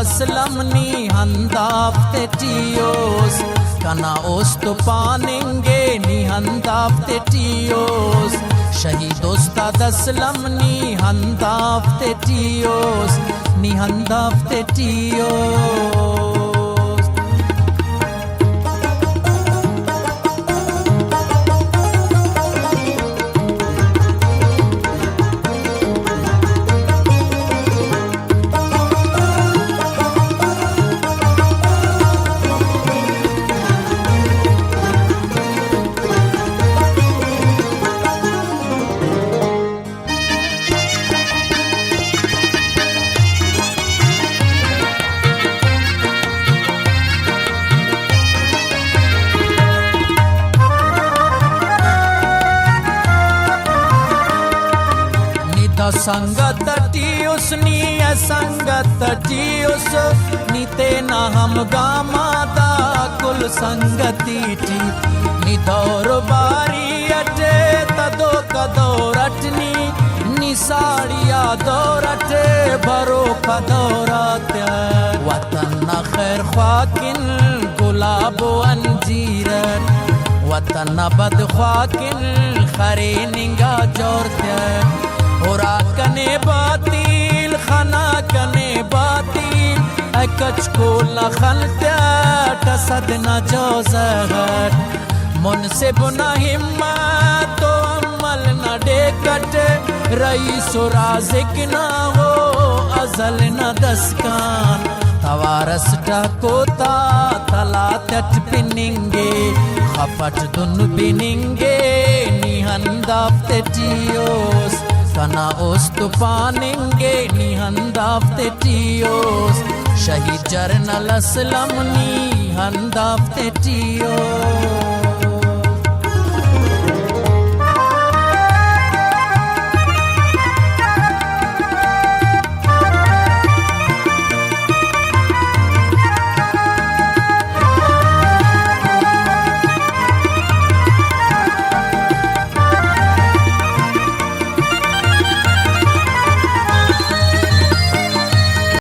aslam ni handafte tios kana osto panenge ni handafte tios Shahid Ustad Aslam ni handafte tios ni handafte tios संगत टियुस नी संगत टियुस नीते ना हम गामादा कुल संगति T नी दौर बारी अटे तदो कदौरटनी नी साड़िया दौरटे भरो कदौरत वतन खैर ख्वाकिन गुलाब अंजीरन वतन बद ख्वाकिन खरे निंगा जोरते होरा कने बातिल खाना कने बातिल कच को लखलता टसद न जो जहर मन से बुना हिम्मत तो अमल न डेकट रईस राज़िक न हो अजल न दस्कान तवारस डाकोता तला तट पिनिंगे खपट दुन बिनिंगे निहंदाफ्ते टियोस kana ostu panenge ni handafte tios Shahid Jarnal Aslam ni handafte tios